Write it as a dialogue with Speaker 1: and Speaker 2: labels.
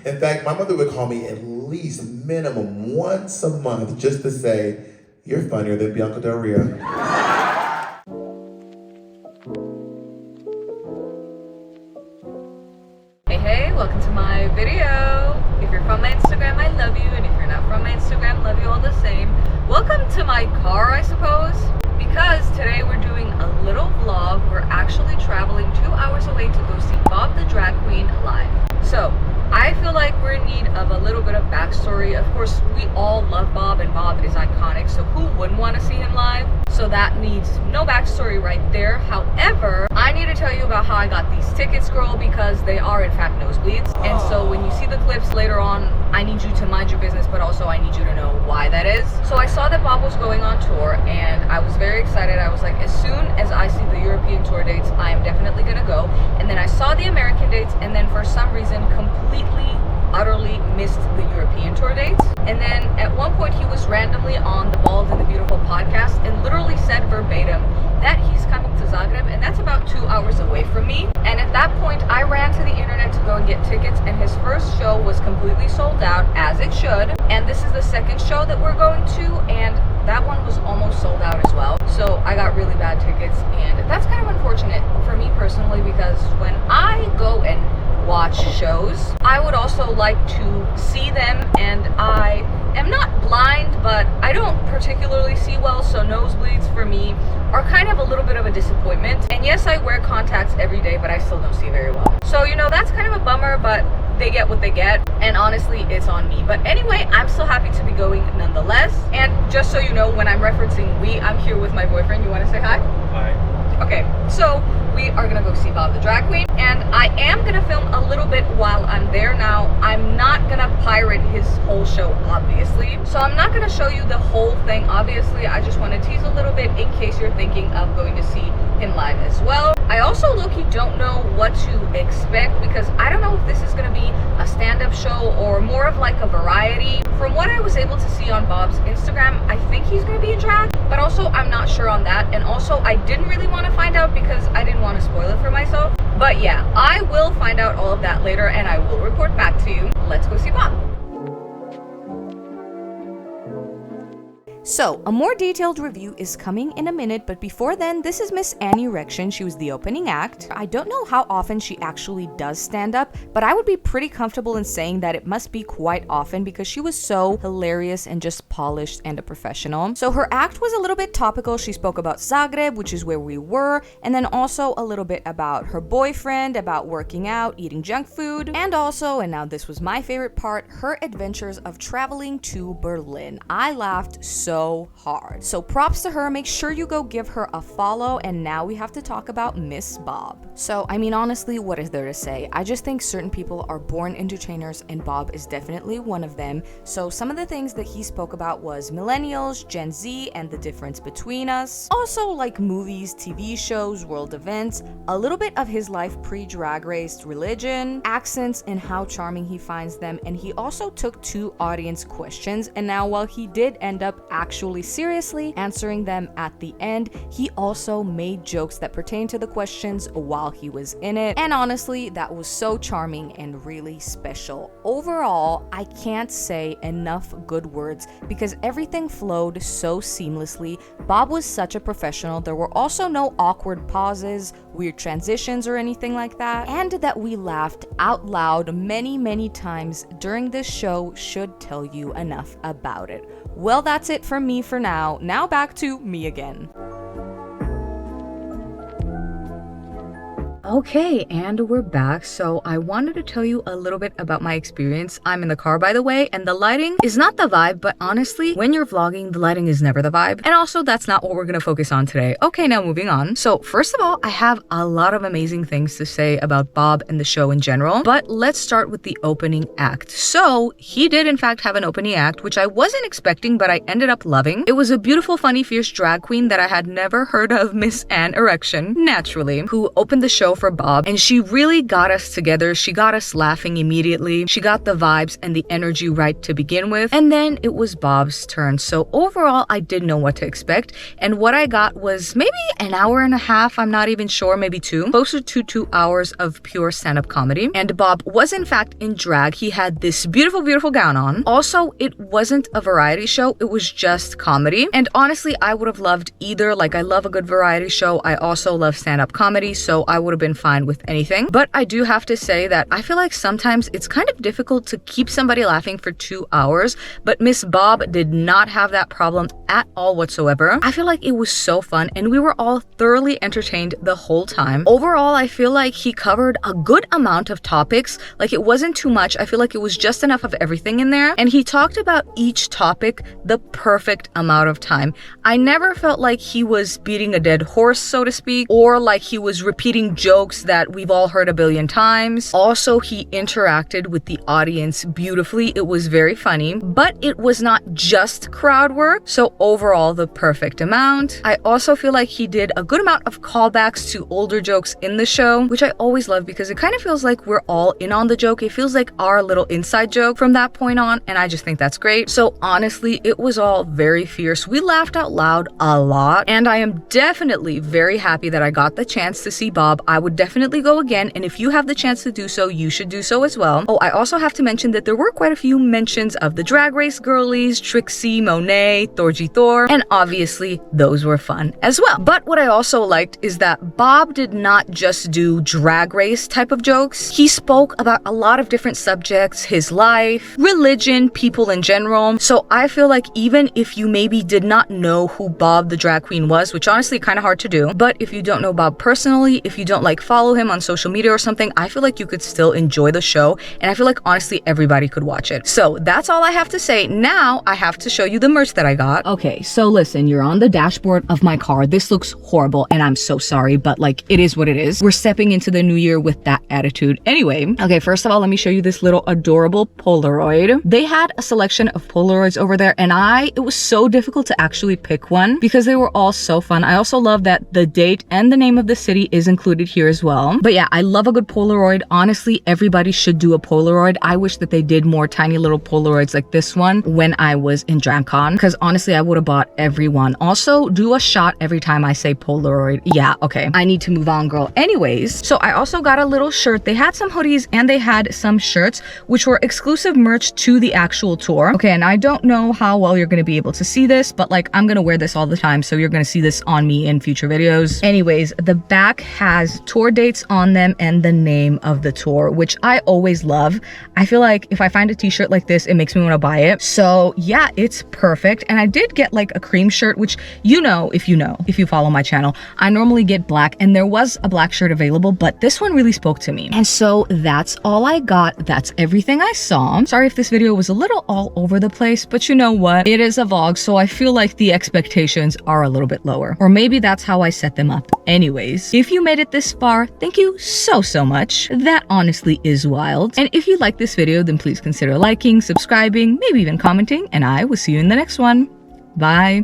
Speaker 1: In fact, my mother would call me at least minimum once a month just to say, "You're funnier than Bianca Del Rio."
Speaker 2: Hey, welcome to my video. If you're from my Instagram, I love you, and if you're not from my Instagram, love you all the same. Welcome to my car, I suppose, because today we're doing a little vlog. We're actually traveling 2 hours away to go see Bob the Drag Queen live. So I feel like we're in need of a little bit of backstory. Of course, we all love Bob, and Bob is iconic, so who wouldn't want to see him live? So that needs no backstory right there. However, I need to tell you about how I got these tickets, girl, because they are in fact nosebleeds. And so when you see the clips later on, I need you to mind your business, but also I need you to know why that is. So I saw that Bob was going on tour, and I was very excited. I was like, as soon as I see the European tour dates, I am definitely gonna go. And then I saw the American dates, and then for some reason completely utterly missed the European tour dates. And then at one point he was randomly on the Bald and the Beautiful podcast and literally said verbatim that he's coming to Zagreb, and that's about 2 hours away from me. And at that point I ran to the internet to go and get tickets, and his first show was completely sold out, as it should. And this is the second show that we're going to, and that one was almost sold out as well. So I got really bad tickets, and that's kind of unfortunate for me personally, because when I go and watch shows, I would also like to see them, and I am not blind, but I don't particularly see well, so nosebleeds for me are kind of a little bit of a disappointment. And yes, I wear contacts every day, but I still don't see very well. So, you know, that's kind of a bummer, but they get what they get, and honestly, it's on me. But anyway, I'm still happy to be going nonetheless. And just so you know, when I'm referencing we, I'm here with my boyfriend. You want to say hi?
Speaker 3: Hi.
Speaker 2: Okay, so we are gonna go see Bob the Drag Queen, and I am gonna film a little bit while I'm there. Now, I'm not gonna pirate his whole show, obviously, so I'm not gonna show you the whole thing, obviously. I just want to tease a little bit in case you're thinking of going to see him live as well. I also low-key don't know what to expect, because I don't know if this is gonna be a stand-up show or more of like a variety. From what I was able to see on Bob's Instagram, I think he's gonna be in drag, but also I'm not sure on that. And also I didn't really want to find out because I didn't want to spoil it for myself. But yeah, I will find out all of that later, and I will report back to you. Let's go see Bob.
Speaker 4: So, a more detailed review is coming in a minute, but before then, this is Miss Annie Rection. She was the opening act. I don't know how often she actually does stand up, but I would be pretty comfortable in saying that it must be quite often, because she was so hilarious and just polished and a professional. So her act was a little bit topical. She spoke about Zagreb, which is where we were, and then also a little bit about her boyfriend, about working out, eating junk food, and also, and now this was my favorite part, her adventures of traveling to Berlin. I laughed so hard. So props to her. Make sure you go give her a follow. And now we have to talk about Miss Bob. So, I mean, honestly, what is there to say? I just think certain people are born entertainers, and Bob is definitely one of them. So some of the things that he spoke about was millennials, Gen Z, and the difference between us. Also, like movies, TV shows, world events, a little bit of his life pre-Drag Race, religion, accents, and how charming he finds them. And he also took 2 audience questions. And now, while he did end up actually seriously answering them at the end, he also made jokes that pertain to the questions while he was in it. And honestly, that was so charming and really special. Overall, I can't say enough good words because everything flowed so seamlessly. Bob was such a professional. There were also no awkward pauses, weird transitions, or anything like that. And that we laughed out loud many times during this show should tell you enough about it. Well, that's it for me for now. Now back to me again.
Speaker 2: Okay, and we're back. So I wanted to tell you a little bit about my experience. I'm in the car, by the way, and the lighting is not the vibe, but honestly, when you're vlogging, the lighting is never the vibe. And also, that's not what we're gonna focus on today. Okay, now moving on. So first of all, I have a lot of amazing things to say about Bob and the show in general, but let's start with the opening act. So he did in fact have an opening act, which I wasn't expecting, but I ended up loving. It was a beautiful, funny, fierce drag queen that I had never heard of, Miss Anne Erection, naturally, who opened the show for for Bob, and she really got us together. She got us laughing immediately. She got the vibes and the energy right to begin with, and then it was Bob's turn. So overall, I didn't know what to expect, and what I got was maybe an hour and a half, I'm not even sure, maybe two, closer to 2 hours of pure stand-up comedy. And Bob was in fact in drag. He had this beautiful, beautiful gown on. Also, it wasn't a variety show, it was just comedy. And honestly, I would have loved either. Like, I love a good variety show. I also love stand-up comedy, so I would have been fine with anything. But I do have to say that I feel like sometimes it's kind of difficult to keep somebody laughing for 2 hours, but Miss Bob did not have that problem at all whatsoever. I feel like it was so fun, and we were all thoroughly entertained the whole time. Overall, I feel like he covered a good amount of topics. Like, it wasn't too much. I feel like it was just enough of everything in there, and he talked about each topic the perfect amount of time. I never felt like he was beating a dead horse, so to speak, or like he was repeating jokes that we've all heard a billion times. Also, he interacted with the audience beautifully. It was very funny, but it was not just crowd work, so overall the perfect amount. I also feel like he did a good amount of callbacks to older jokes in the show, which I always love because it kind of feels like we're all in on the joke. It feels like our little inside joke from that point on, and I just think that's great. So honestly, it was all very fierce. We laughed out loud a lot, and I am definitely very happy that I got the chance to see Bob. I would definitely go again, and if you have the chance to do so, you should do so as well. Oh, I also have to mention that there were quite a few mentions of the Drag Race girlies, Trixie, Monet, Thorgy Thor, and obviously those were fun as well. But what I also liked is that Bob did not just do Drag Race type of jokes. He spoke about a lot of different subjects, his life, religion, people in general. So I feel like even if you maybe did not know who Bob the drag queen was, which honestly kind of hard to do, but if you don't know Bob personally, if you don't like follow him on social media or something, I feel like you could still enjoy the show, and I feel like honestly everybody could watch it. So that's all I have to say. Now I have to show you the merch that I got. Okay, so listen, you're on the dashboard of my car. This looks horrible, and I'm so sorry, but like, it is what it is. We're stepping into the new year with that attitude. Anyway, okay, first of all, let me show you this little adorable Polaroid. They had a selection of Polaroids over there, and it was so difficult to actually pick one because they were all so fun. I also love that the date and the name of the city is included here as well. But yeah, I love a good Polaroid. Honestly, everybody should do a Polaroid. I wish that they did more tiny little Polaroids like this one when I was in DragCon, because honestly, I would have bought every one. Also, do a shot every time I say Polaroid. Yeah, okay, I need to move on, girl. Anyways, so I also got a little shirt. They had some hoodies and they had some shirts, which were exclusive merch to the actual tour. Okay, and I don't know how well you're going to be able to see this, but like, I'm going to wear this all the time, so you're going to see this on me in future videos. Anyways, the back has tour dates on them and the name of the tour, which I always love. I feel like if I find a t-shirt like this, it makes me want to buy it. So yeah, it's perfect. And I did get like a cream shirt, which if you follow my channel, I normally get black, and there was a black shirt available, but this one really spoke to me. And so that's all I got. That's everything I saw. Sorry if this video was a little all over the place, but you know what? It is a vlog, so I feel like the expectations are a little bit lower, or maybe that's how I set them up. Anyways, if you made it this far, thank you so much. That honestly is wild. And if you like this video, then please consider liking, subscribing, maybe even commenting, and I will see you in the next one. Bye.